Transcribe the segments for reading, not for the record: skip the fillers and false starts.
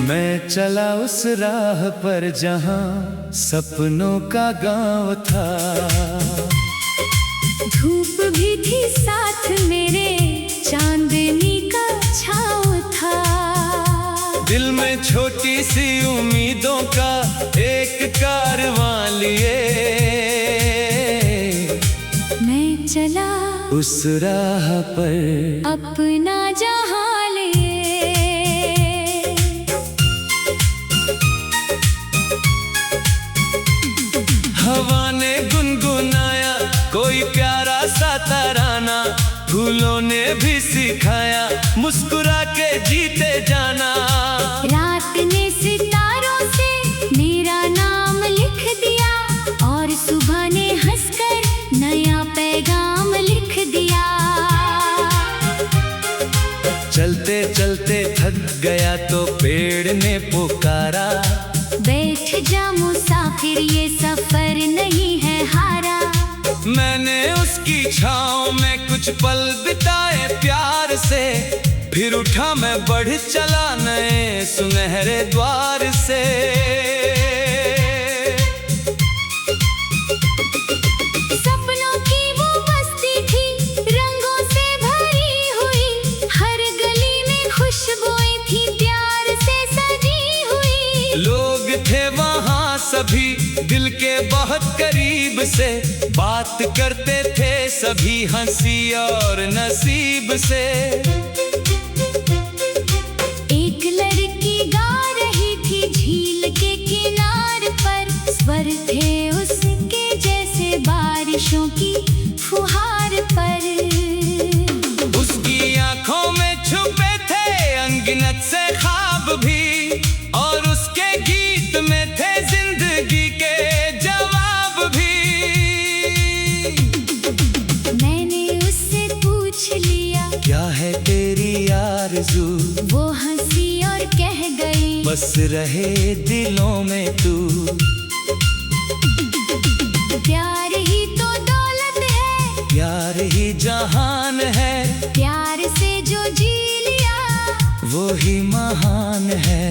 मैं चला उस राह पर जहां सपनों का गांव था। धूप भी थी साथ मेरे, चांदनी का छाँव था। दिल में छोटी सी उम्मीदों का एक कारवां लिए मैं चला उस राह पर अपना जहां लिए। हवा ने गुनगुनाया कोई प्यारा सा तराना, फूलों ने भी सिखाया मुस्कुरा के जीते जाना। रात ने सितारों से मेरा नाम लिख दिया और सुबह ने हंसकर नया पैगाम लिख दिया। चलते चलते थक गया तो पेड़ ने पुकारा, बैठ जा मुसाफिर ये सफर नहीं है हारा। मैंने उसकी छाँव में कुछ पल बिताए प्यार से, फिर उठा मैं बढ़ चला नए सुनहरे द्वार से। सपनों की वो बस्ती थी रंगों से भरी हुई, हर गली में खुशबुएं थी प्यार से सजी हुई। लोग थे वहाँ सभी दिल के बहुत करीब से, बात करते थे सभी हंसी और नसीब से। एक लड़की गा रही थी झील के किनारे पर, स्वर थे उसके जैसे बारिशों की फुहार पर। उसकी आंखों में छुपे थे अनगिनत से ख्वाब भी, और उसके गीत में थे जिंदगी के जवाब भी। मैंने उससे पूछ लिया क्या है तेरी आरज़ू, वो हंसी और कह गई बस रहे दिलों में तू। प्यार ही तो दौलत है, प्यार ही जहान है, प्यार से जो जी लिया वो ही महान है।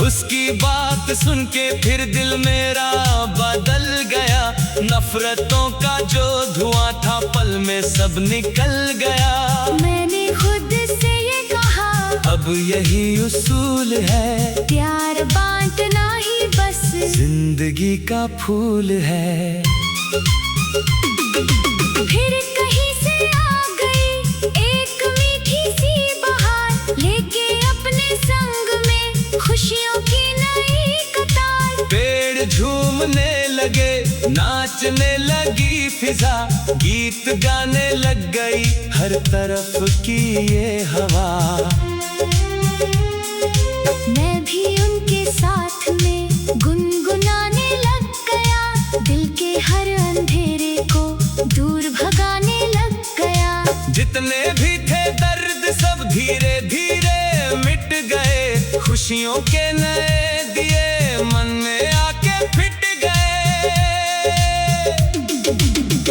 उसकी बात सुन के फिर दिल मेरा बदल गया, नफरतों का जो धुआं था पल में सब निकल गया। मैंने खुद से ये कहा अब यही उसूल है, प्यार बांटना ही बस जिंदगी का फूल है। फिर कहीं से आ गई एक मीठी सी बहार, लेके अपने संग में खुशियों की नई कतार। पेड़ झूमने लगे नाचने लगी फिजा, गीत गाने लग गई हर तरफ की ये हवा। मैं भी उनके साथ में गुनगुनाने लग गया, दिल के हर अंधेरे को दूर भगाने लग गया। जितने भी थे दर्द सब धीरे धीरे मिट गए, खुशियों के नए दिए मन में आके फिट गए।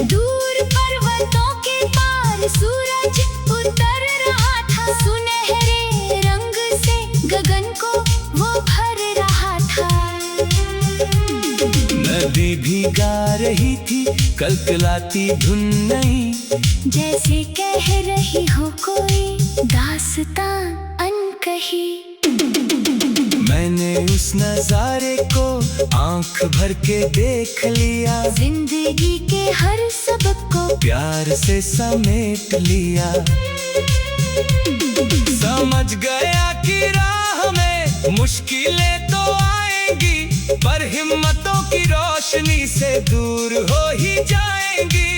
दूर पर्वतों के पार सूरज उतर रहा था, सुनहरे रंग से गगन को वो भर रहा था। नदी भी गा रही थी कलकलाती धुन नई, जैसे कह रही हो कोई दास्तां अनकही। मैंने उस नजारे को आंख भर के देख लिया, जिंदगी के हर सबक को प्यार से समेट लिया। समझ गया कि राह में मुश्किलें तो आएंगी, पर हिम्मतों की रोशनी से दूर हो ही जाएंगी।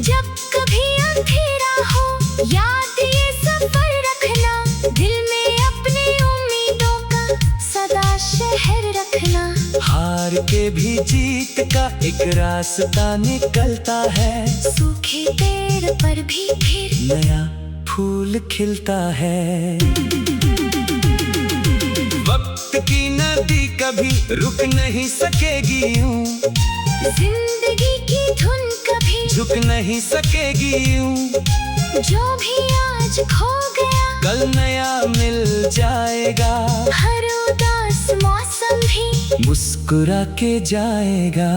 जब कभी अंधेरा हो याद ये सफर रखना, दिल में अपनी उम्मीदों का सदा शहर रखना। हार के के भी जीत का एक रास्ता निकलता है। सूखे पेड़ पर भी फिर नया फूल खिलता है। वक्त की नदी कभी रुक नहीं सकेगी यूं, जिंदगी की धुन कभी झुक नहीं सकेगी यूं। जो भी आज खो गया कल नया मिल जाएगा। हर उदास मौसम भी मुस्कुरा के जाएगा।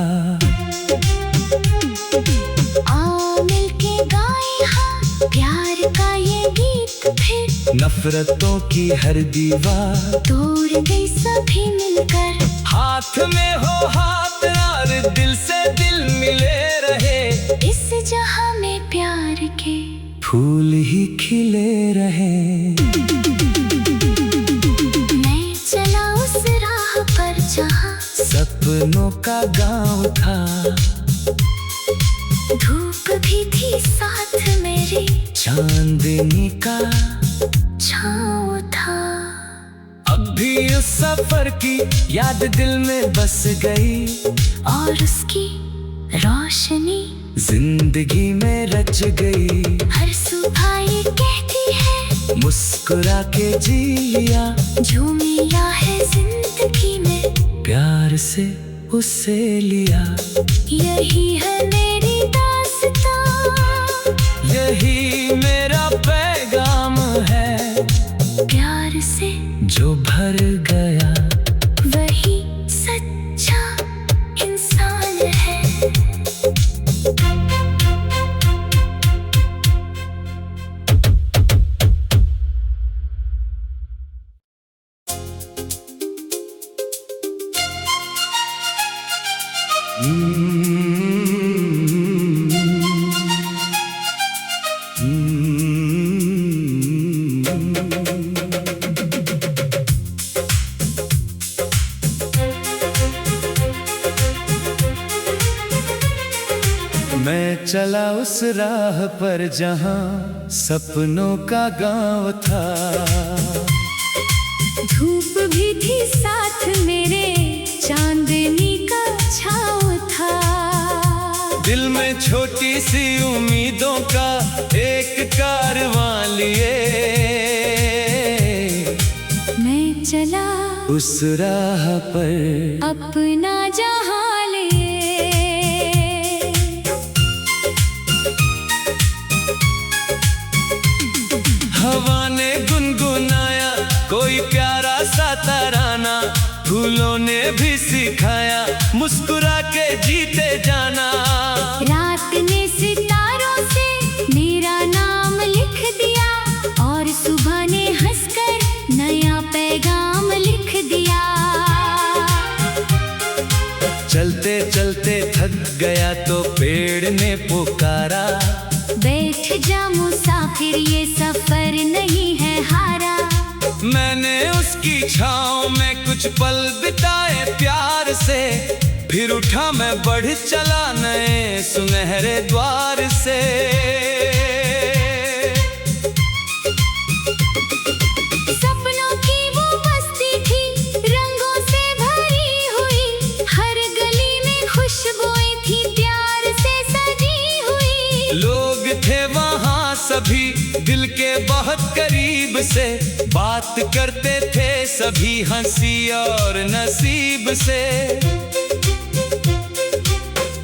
आ मिलके गाए हाँ प्यार का ये गीत फिर। नफरतों की हर दीवार तोड़ गई सभी मिलकर। हाथ में हो हाथ और दिल से दिल मिले रहे। इस जहां में प्यार के फूल ही खिले रहे। मैं चला उस राह पर जहां सपनों का गांव था। धूप भी थी साथ मेरे, चांदनी का छाँव था। अब भी उस सफर की याद दिल में बस गई। और उसकी रोशनी जिंदगी में रच गई। हर सुबह ये कहती है मुस्कुरा के जी लिया। जो मिला है जिंदगी में प्यार से उसे लिया। यही है मेरी दास्तां, यही मेरा पैगाम है। प्यार से जो भर गया वही सच्चा इंसान है। मैं चला उस राह पर जहां सपनों का गांव था। धूप भी थी साथ मेरे, चांदनी का छाँव था। दिल में छोटी सी उम्मीदों का एक कारवां लिए। मैं चला उस राह पर अपना जहां ले। हवा ने गुनगुनाया कोई प्यारा सा तराना। फूलों ने भी सिखाया मुस्कुरा के जीते जाना। रात ने सितारों से मेरा नाम लिख दिया, और सुबह ने हंसकर नया पैगाम लिख दिया। चलते चलते थक गया तो पेड़ ने पुकारा। बैठ जा मुसाफिर, ये सफर नहीं है हारा। मैंने उसकी छाँव में कुछ पल बिताए प्यार से। फिर उठा मैं बढ़ चला नए सुनहरे द्वार से। सपनों की वो बस्ती थी रंगों से भरी हुई। हर गली में खुशबुएं थी प्यार से सजी हुई। लोग थे वहाँ सभी दिल के बहुत करीब से। बात करते थे सभी हंसी और नसीब से।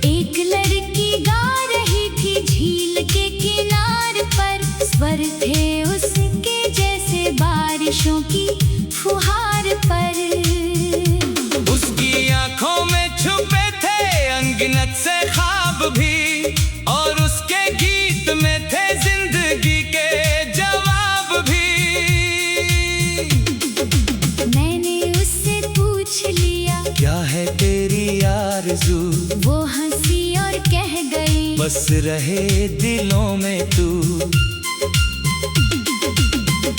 एक लड़की गा रही थी झील के किनार पर। स्वर थे उसके जैसे बारिशों की फुहार पर। उसकी आंखों में छुपे थे अनगिनत से ख्वाब भी। और उसके गीत में थे जिंदगी के जवाब भी। मैंने उससे पूछ लिया क्या है तेरी आरज़ू। वो हंसी और कह गई बस रहे दिलों में तू।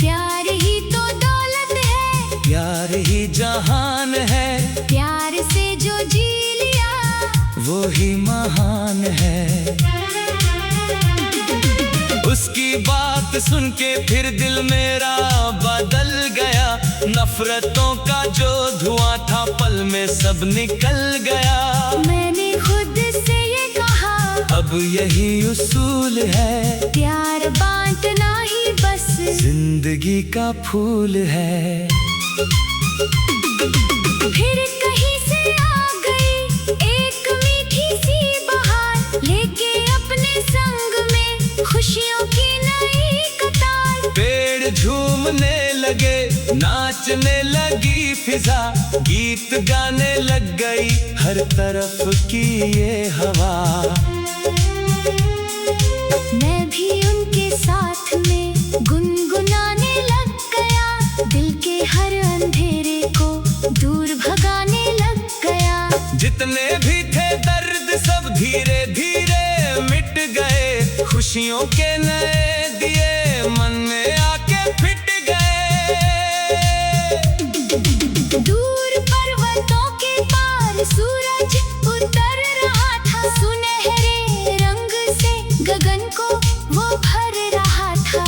प्यार ही तो दौलत है, प्यार ही जहान है। प्यार से जो जी लिया वो ही महान है। उसकी बात सुन के फिर दिल मेरा बदल गया। नफरतों का जो धुआं था पल में सब निकल गया। मैंने खुद से ये कहा, अब यही उसूल है, प्यार बांटना ही बस जिंदगी का फूल है। फिर कहीं से आ गई एक मीठी सी बहार, लेके अपने संग में खुशियों की नई कतार। पेड़ झूमने लगे, नाचने लगी फिजा, गीत गाने लग गई हर तरफ की ये हवा। मैं भी उनके साथ में गुनगुनाने लग गया, दिल के हर अंधेरे को दूर भगाने लग गया। जितने भी थे दर्द सब धीरे धीरे मिट गए, खुशियों के नए दिए मन में आके फिट गए। दूर पर्वतों के पार सूरज उतर रहा था, सुनहरे रंग से गगन को वो भर रहा था।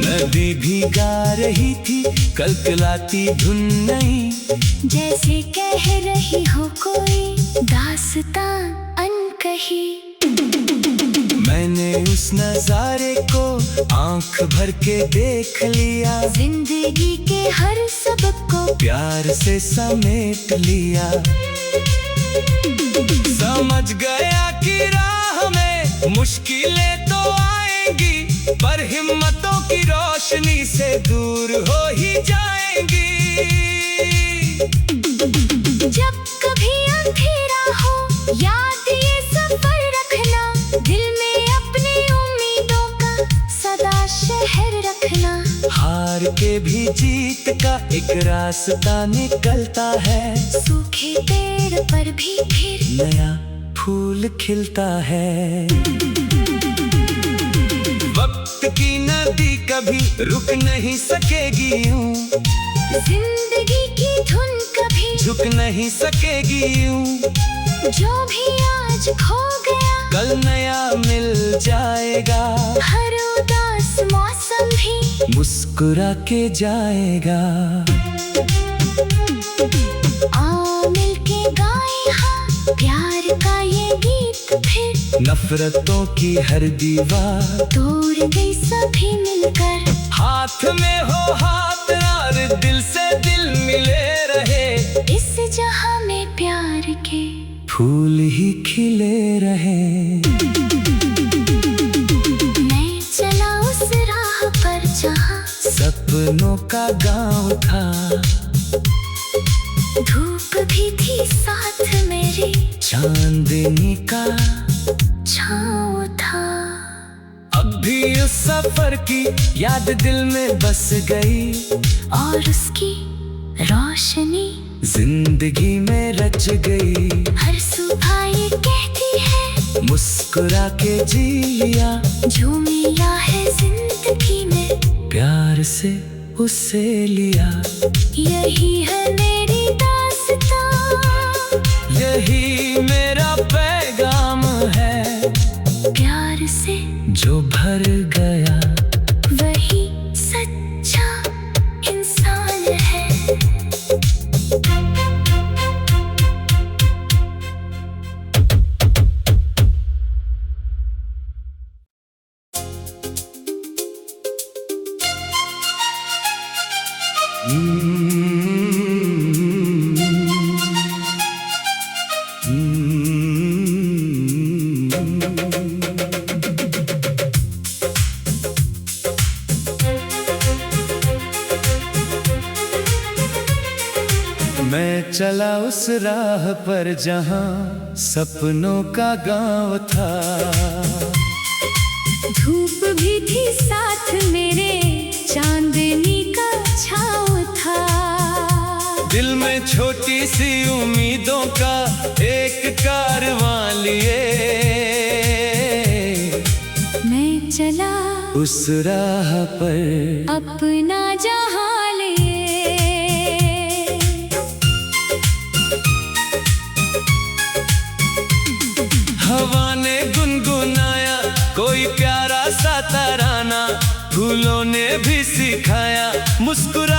नदी भी गा रही थी कलकलाती धुन नई, जैसे कह रही हो कोई दास्तां अनकही। मैंने उस नजारे को आंख भर के देख लिया, जिंदगी के हर सबक को प्यार से समेट लिया। समझ गया कि राह में मुश्किलें तो आएंगी, पर हिम्मतों की रोशनी से दूर हो ही जाएंगी। जब कभी अंधेरा हो याद ये सफर रखना, दिल में अपनी उम्मीदों का सदा शहर रखना। हार के भी जीत का एक रास्ता निकलता है, सूखे पेड़ पर भी फिर नया फूल खिलता है। वक्त की नदी कभी रुक नहीं सकेगी यूं, जिंदगी की धुन कभी झुक नहीं सकेगी यूं। जो भी आज खो गया कल नया मिल जाएगा, हर उदास मौसम भी मुस्कुरा के जाएगा। आ मिलके गाए हाँ प्यार का ये गीत, फिर नफरतों की हर दीवार तोड़ गई सभी मिलकर। हाथ में हो हाथ और दिल से दिल मिले रहे, इस जहां में प्यार के फूल ही खिले रहे। मैं चला उस राह पर जहां सपनों का गांव था, धूप भी थी साथ मेरी, चांदनी का छाँव था। अब भी उस सफर की याद दिल में बस गई, और उसकी रोशनी जिंदगी में रच गई। हर सुबह ये कहती है मुस्कुरा के जी लिया, जो मिला है जिंदगी में प्यार से उसे लिया। यही है मेरी दास्तां, यही मेरा पैगाम है, प्यार से जो भर गया वही सच्चा इंसान है। मैं चला उस राह पर जहां सपनों का गांव था, धूप भी थी साथ मेरे, चांदनी का छाँव था। दिल में छोटी सी उम्मीदों का एक कारवां लिए, मैं चला उस राह पर अपना जहां लिए। हवा ने गुनगुनाया कोई प्यारा सा तराना, फूलों ने भी सिखाया मुस्कुरा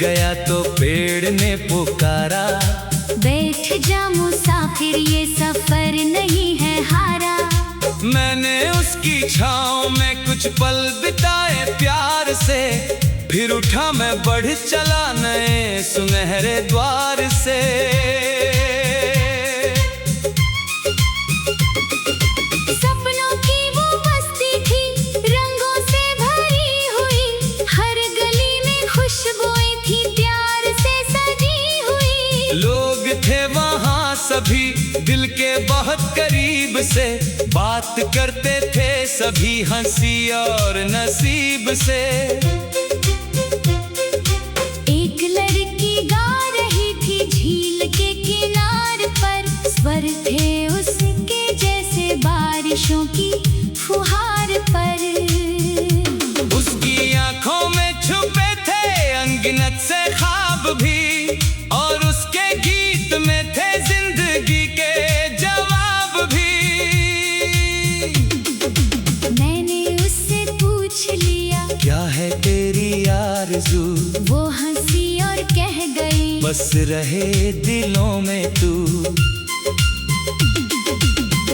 गया तो पेड़ ने पुकारा, बैठ जा मुसाफिर ये सफर नहीं है हारा। मैंने उसकी छाँव में कुछ पल बिताए प्यार से, फिर उठा मैं बढ़ चला नए सुनहरे द्वार से। सपनों की वो बस्ती थी रंगों से भरी हुई, हर गली में खुशबुएं थी प्यार से सजी हुई। लोग थे वहाँ सभी दिल के बहुत करीब से, बात करते थे सभी हंसी और नसीब से। एक लड़की गा रही थी झील के किनार पर, स्वर थे उसके जैसे बारिशों की फुहार पर। उसकी आंखों में छुपे थे अनगिनत से ख्वाब भी, और उसके गीत में थे जिंदगी के जवाब भी। मैंने उससे पूछ लिया, क्या है तेरी आरज़ू? वो हंसी और कह गई, बस रहे दिलों में तू।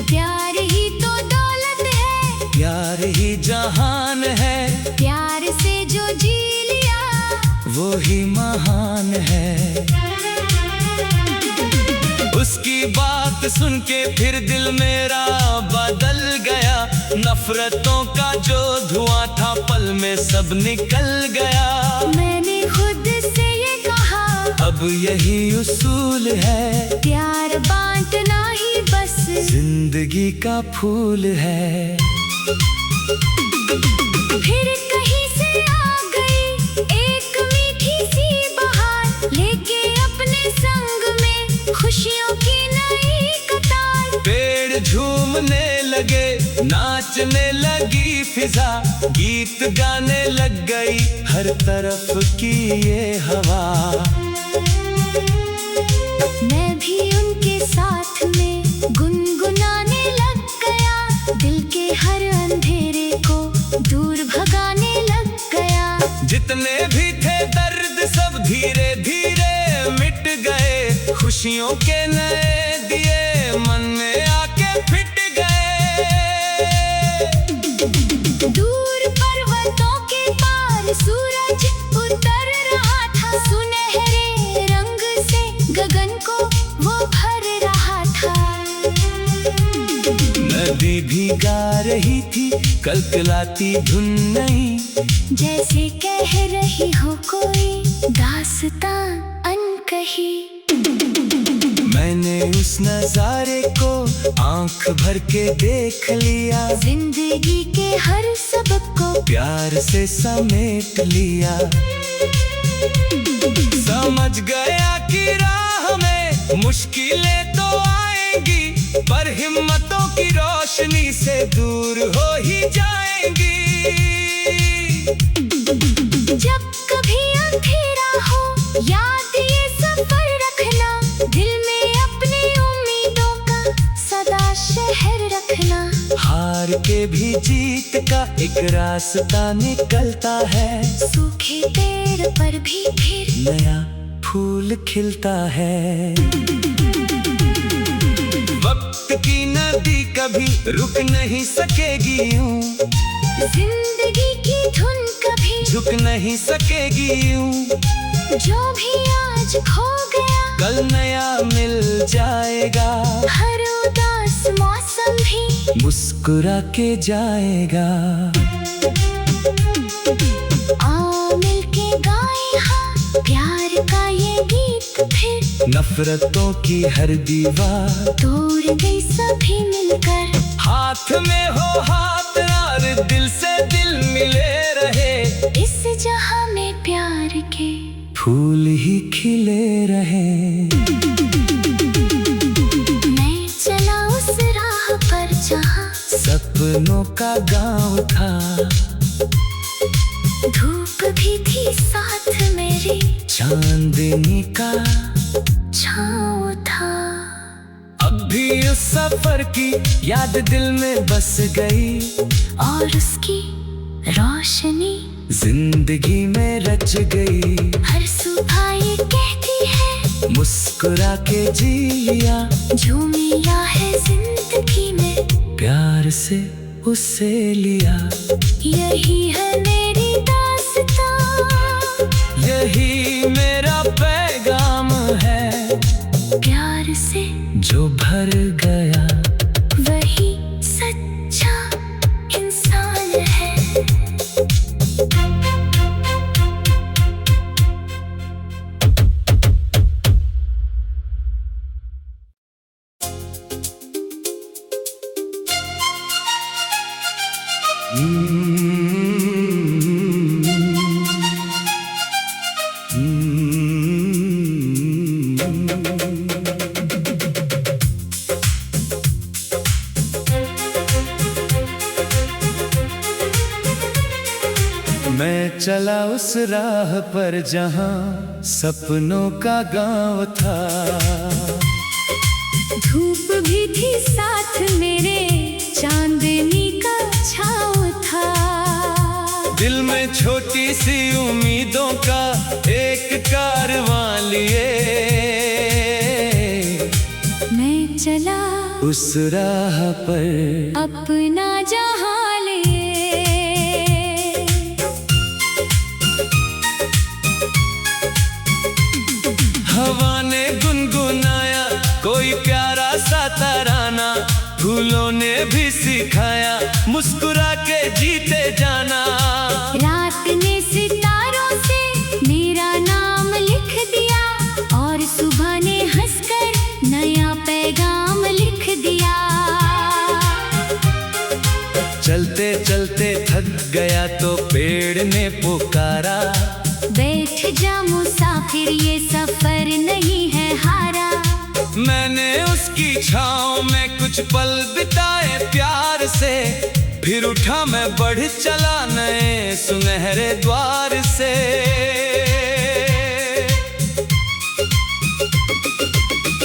प्यार ही तो दौलत है, प्यार ही जहान है, प्यार से जो जी लिया वो ही महान है। उसकी बात सुन के फिर दिल मेरा बदल गया, नफरतों का जो धुआं था पल में सब निकल गया। मैंने खुद से ये कहा, अब यही उसूल है, प्यार बांटना ही बस जिंदगी का फूल है। फिर कहीं से आ गई एक मीठी सी बहार, लेके अपने संग में खुशियों की नई कतार। पेड़ झूमने लगे, नाचने लगी फिजा, गीत गाने लग गई हर तरफ की ये हवा। मैं भी उनके साथ में गुनगुनाने लग गया, दिल के हर अंधेरे को दूर भगाने लग गया। जितने भी थे दर्द सब धीरे धीरे मिट गए, खुशियों के नए दिए मन में आके फिट गए। दूर पर्वतों के पार सूरज उतर रहा था, सुनहरे रंग से गगन को वो भर रहा था। नदी भी गा रही थी कलकलाती धुन नहीं, जैसे कह रही हो कोई दास्तां अनकही। मैंने उस नजारे को आंख भर के देख लिया, जिंदगी के हर सबक को प्यार से समेट लिया। समझ गया कि राह में मुश्किलें तो आएंगी, पर हिम्मतों की रोशनी से दूर हो ही जाएंगी। जब कभी अंधेरा हो याद ये सफर रखना, दिल में अपनी उम्मीदों का सदा शहर रखना। हार के भी जीत का एक रास्ता निकलता है, सूखे पेड़ पर भी फिर नया फूल खिलता है। वक्त की नदी कभी रुक नहीं सकेगी यूं, जिंदगी की धुन कभी झुक नहीं सकेगी यूं। जो भी आज खो गया कल नया मिल जाएगा, हर उदास मौसम भी मुस्कुरा के जाएगा। आ मिलके गाएं हाँ प्यार का ये गीत फिर, नफरतों की हर दीवार तोड़ गई सभी मिलकर। हाथ में हो हाथ और दिल से दिल मिले रहे, इस जहां में प्यार के फूल ही खिले रहे। मैं चला उस राह पर जहां सपनों का गांव था, धूप भी थी साथ मेरी, चांदनी का छाँव था। अब भी उस सफर की याद दिल में बस गई, और उसकी रोशनी जिंदगी में रच गई, हर सुबह ये कहती है, मुस्कुरा के जी लिया, जो मिला है जिंदगी में प्यार से उसे लिया। यही है मेरी दास्तां, यही मेरा पैगाम है, प्यार से जो भर गया वही सच्चा इंसान है। मैं चला उस राह पर जहां सपनों का गांव था, धूप भी थी साथ मेरे, चांदनी का छाँव था। दिल में छोटी सी उम्मीदों का एक कारवां लिए, मैं चला उस राह पर अपना जहां लिए। हवा ने गुनगुनाया कोई प्यारा सा तराना, फूलों ने भी सिखाया मुस्कुरा के जीते जाना। रात ने सितारों से मेरा नाम लिख दिया, और सुबह ने हंसकर नया पैगाम लिख दिया। चलते चलते थक गया तो पेड़ ने पुकारा, बैठ जा मुसाफिर ये सफर नहीं है हारा। मैंने उसकी छाँव में कुछ पल बिताए प्यार से, फिर उठा मैं बढ़ चला नए सुनहरे द्वार से।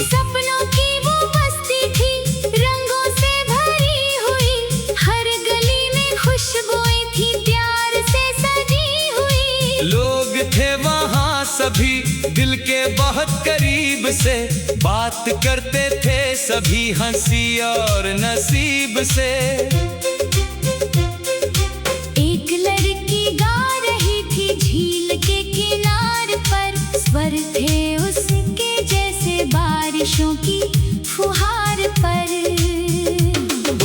सपनों की वो बस्ती थी रंगों से भरी हुई, हर गली में खुशबुएं थी प्यार से सजी हुई। लोग थे वहाँ सभी दिल के बहुत करीब से, बात करते थे सभी हंसी और नसीब से। एक लड़की गा रही थी झील के किनारे पर, स्वर थे उसके जैसे बारिशों की फुहार पर।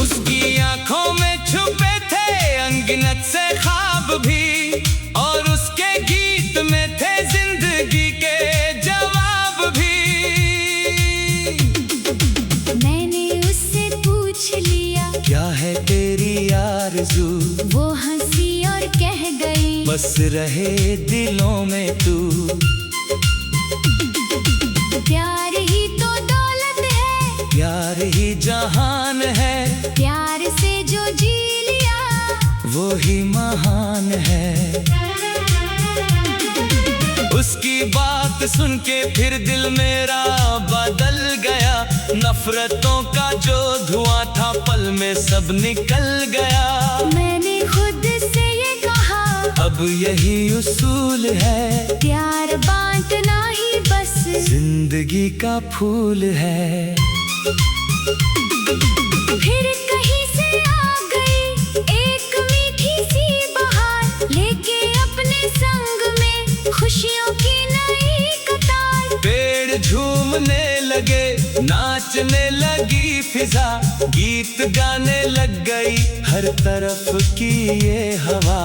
उसकी आंखों में छुपे थे अनगिनत से ख्वाब भी, और उसके गीत में थे जिंदगी के जवाब भी। मैंने उससे पूछ लिया, क्या है तेरी आरज़ू, वो हंसी और कह गई, बस रहे दिलों में तू। प्यार ही तो दौलत है, प्यार ही जहान है, प्यार से जो जी लिया वो ही महान है। उसकी बात सुन के फिर दिल मेरा बदल गया, नफरतों का जो धुआं था पल में सब निकल गया। मैंने खुद से ये कहा, अब यही उसूल है, प्यार बांटना ही बस जिंदगी का फूल है। फिर कहीं से आ गई एक मीठी सी बहार, लेके अपने संग में खुशियों की नई कतार। पेड़ झूमने लगे, नाचने लगी फिजा, गीत गाने लग गई हर तरफ की ये हवा।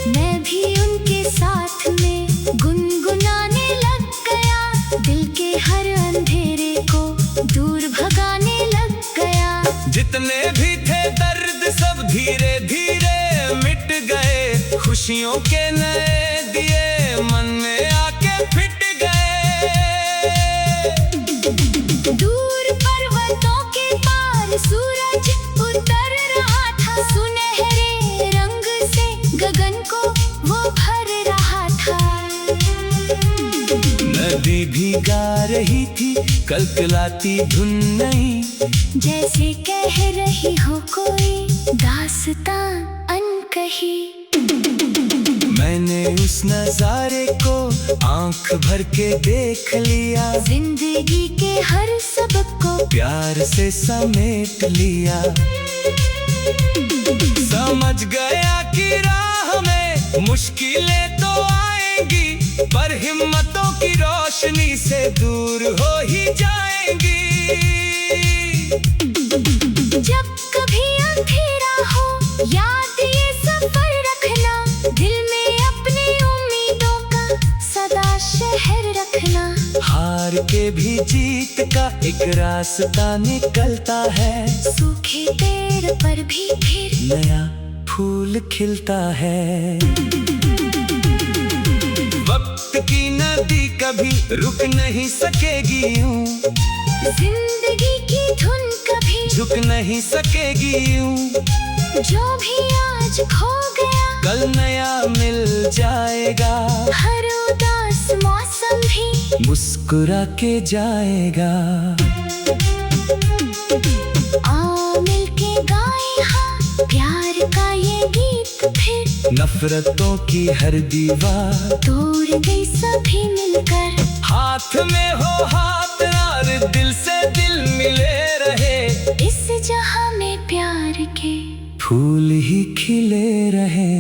मैं भी उनके साथ में गुनगुनाने लग गया, दिल के हर अंधेरे को दूर भगाने लग गया। जितने भी थे दर्द सब धीरे धीरे मिट गए, खुशियों के नए दिए मन में आके फिट गए। दूर पर्वतों के पार सूरज उतर रहा था, सुनहरे रंग से गगन को वो भर रहा था। नदी भी गा रही थी कलकलाती धुन नई, जैसे कह रही हो कोई दास्तां अनकही। कही। मैंने उस नजारे को आंख भर के देख लिया, जिंदगी के हर सबक को प्यार से समेट लिया। समझ गया कि राह में मुश्किलें तो आएंगी, पर हिम्मतों की रोशनी से दूर हो ही जाएंगी। जब कभी अंधेरा हो याद ये सफर रखना, दिल में अपनी उम्मीदों का सदा शहर रखना। हार के भी जीत का एक रास्ता निकलता है, सूखे पेड़ पर भी फिर नया फूल खिलता है। वक्त की नदी कभी रुक नहीं सकेगी यूं, जिंदगी की धुन कभी झुक नहीं सकेगी यूं। जो भी आज खो गया कल नया मिल जाएगा, हर उदास मौसम भी मुस्कुरा के जाएगा। आओ मिलके गाएं हाँ प्यार का ये गीत फिर, नफरतों की हर दीवार तोड़ गई सभी मिलकर। हाथ में हो हाथ और दिल से दिल मिले रहे, इस जहां में प्यार के फूल ही खिले रहे।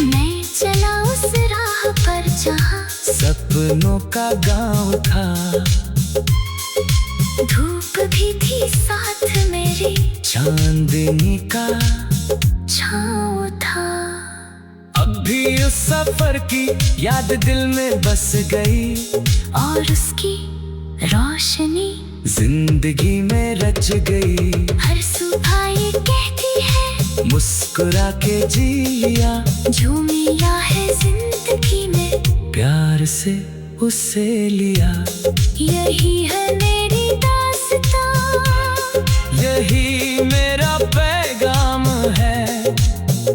मैं चला उस राह पर जहां सपनों का गांव था, धूप भी थी साथ मेरे, चांदनी का छाँव था। अब भी उस सफर की याद दिल में बस गई, और उसकी रोशनी जिंदगी में रच गई। हर सुबह ये कहती है मुस्कुरा के जी लिया, जो मिला है जिंदगी में प्यार से उसे लिया। यही है मेरी दास्तां, यही मेरा पैगाम है,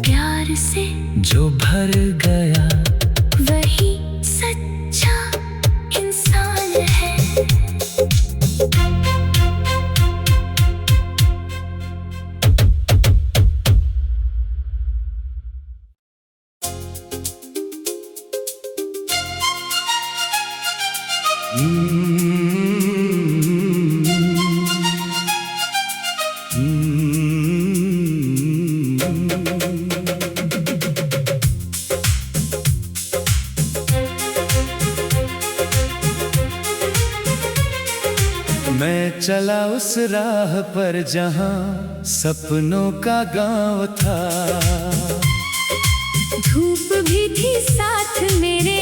प्यार से जो भर गया वही सच्चा इंसान है। मैं चला उस राह पर जहां सपनों का गांव था, धूप भी थी साथ मेरे,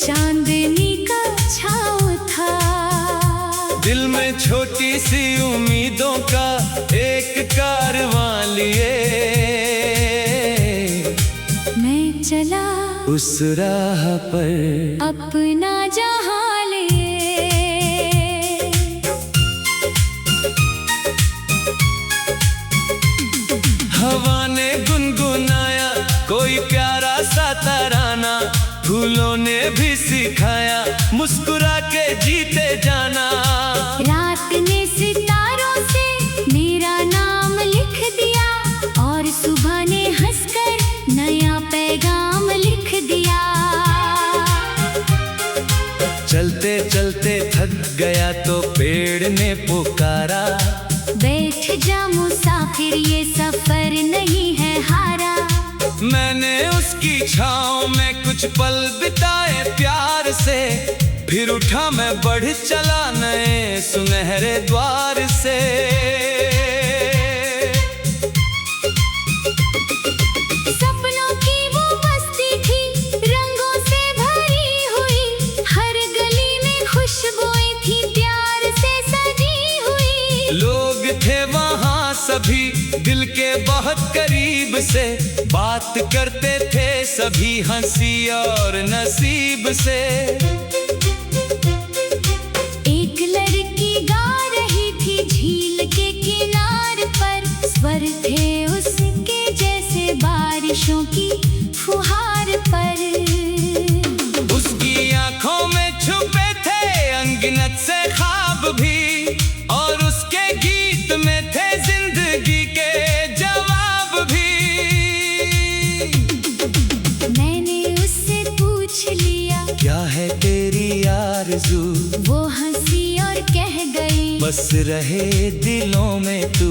चांदनी का छाँव था। दिल में छोटी सी उम्मीदों का एक कारवां लिए, मैं चला उस राह पर अपना जहां लिए। हवा ने गुनगुनाया कोई प्यारा सा तराना, फूलों ने भी सिखाया मुस्कुरा के जीते जाना। रात ने सितारों से मेरा नाम लिख दिया, और सुबह ने हंसकर नया पैगाम लिख दिया। चलते चलते थक गया तो पेड़ ने पुकारा, बैठ जा मुसाफिर ये सफर नहीं है हारा। मैंने उसकी छाँव में कुछ पल बिताए प्यार से, फिर उठा मैं बढ़ चला नए सुनहरे द्वार से। सपनों की वो बस्ती थी रंगों से भरी हुई, हर गली में खुशबुएं थी प्यार से सजी हुई। लोग थे वहाँ सभी दिल के बहुत करीब से, बात करते थे सभी हंसी और नसीब से। एक लड़की गा रही थी झील के किनार पर, स्वर थे उसके जैसे बारिशों की फुहार पर। उसकी आंखों में छुपे थे अनगिनत से ख्वाब भी, और उसके गीत में थे जिंदगी के जवाब क्या है तेरी आरज़ू? वो हंसी और कह गई, बस रहे दिलों में तू।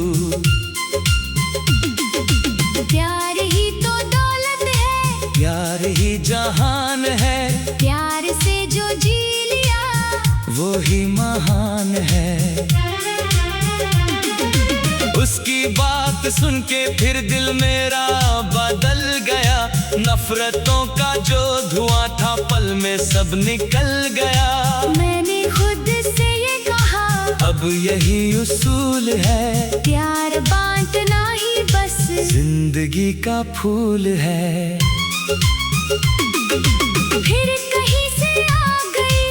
प्यार ही तो दौलत है, प्यार ही जहान है, प्यार से जो जी लिया वो ही महान है। उसकी बात सुन के फिर दिल मेरा बदल गया, नफरतों का जो धुआं था पल में सब निकल गया। मैंने खुद से ये कहा, अब यही उसूल है, प्यार बांटना ही बस जिंदगी का फूल है। फिर कहीं से आ गई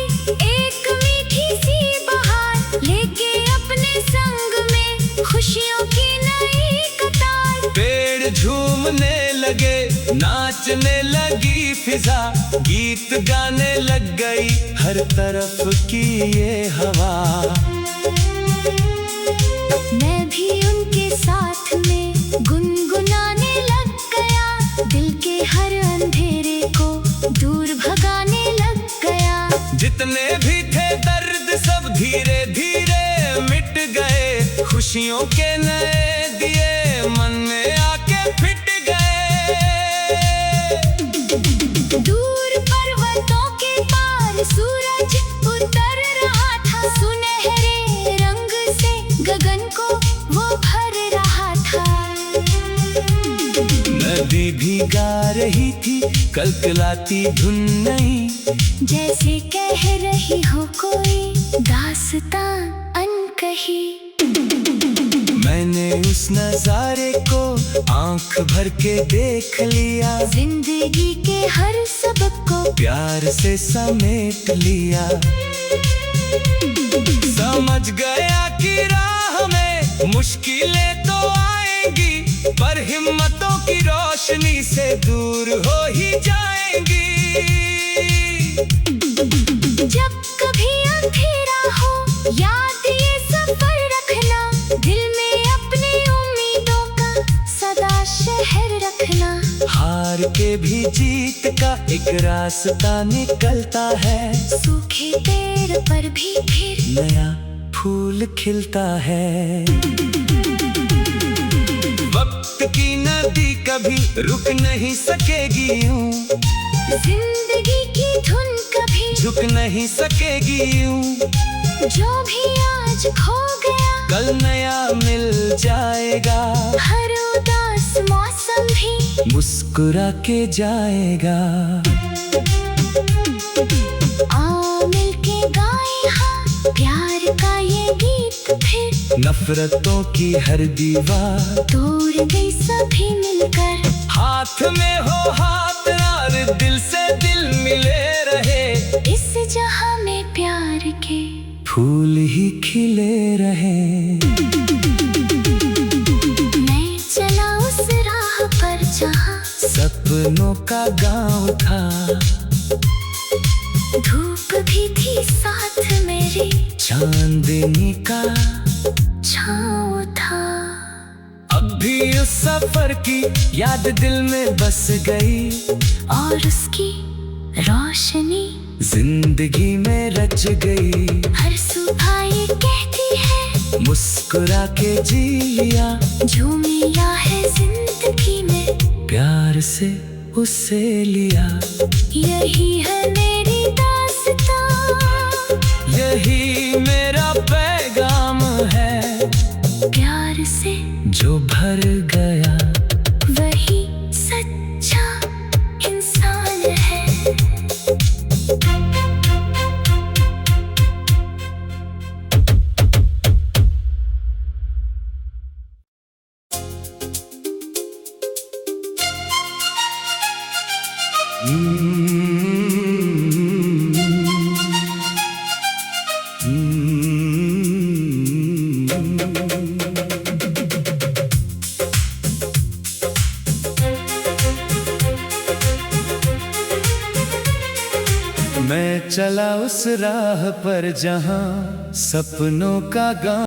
एक मीठी सी बहार, लेके अपने संग में खुशियों की नई कतार। पेड़ झूमने लगे, नाचने लगी फिजा, गीत गाने लग गई हर तरफ की ये हवा। मैं भी उनके साथ में गुनगुनाने लग गया, दिल के हर अंधेरे को दूर भगाने लग गया। जितने भी थे दर्द सब धीरे धीरे मिट गए, खुशियों के नए दिए मन में आके फिट गए। दूर पर्वतों के पार सूरज उतर रहा था, सुनहरे रंग से गगन को वो भर रहा था। नदी भी गा रही थी कलकलाती धुन नहीं, जैसे कह रही हो कोई दास्तां अनकही। मैंने उस नजारे को आंख भर के देख लिया, जिंदगी के हर सबक को प्यार से समेट लिया। समझ गया कि राह में मुश्किलें तो आएंगी, पर हिम्मतों की रोशनी से दूर हो ही जाएंगी। जब कभी अंधेरा हो याद ये सफर रखना, दिल में अपनी उम्मीदों का सदा शहर रखना। हार के भी जीत का एक रास्ता निकलता है, सूखे पेड़ पर भी फिर नया फूल खिलता है। वक्त की नदी कभी रुक नहीं सकेगी यूं, जिंदगी की धुन कभी झुक नहीं सकेगी यूं। जो भी आज खो गया कल नया मिल जाएगा, हर उदास मौसम भी मुस्कुरा के जाएगा। आ मिल के गाए हाँ प्यार का ये गीत, फिर नफरतों की हर दीवार तोड़ गई सभी मिलकर। हाथ में हो हाथ और दिल से दिल मिले रहे, इस जहां में प्यार के फूल ही खिले रहे। मैं चला उस राह पर जहां सपनों का गांव था, धूप भी थी साथ मेरी, चांदनी का छाँव था। अब भी उस सफर की याद दिल में बस गई, और उसकी रोशनी जिंदगी में रच गई। हर सुबह ये कहती है मुस्कुरा के जी लिया, जो मिला है जिंदगी में प्यार से उसे लिया। यही है मेरी दास्तां, यही मेरा पैगाम है, प्यार से जो भर गया वही सच्चा इंसान है। मैं चला उस राह पर जहां सपनों का गांव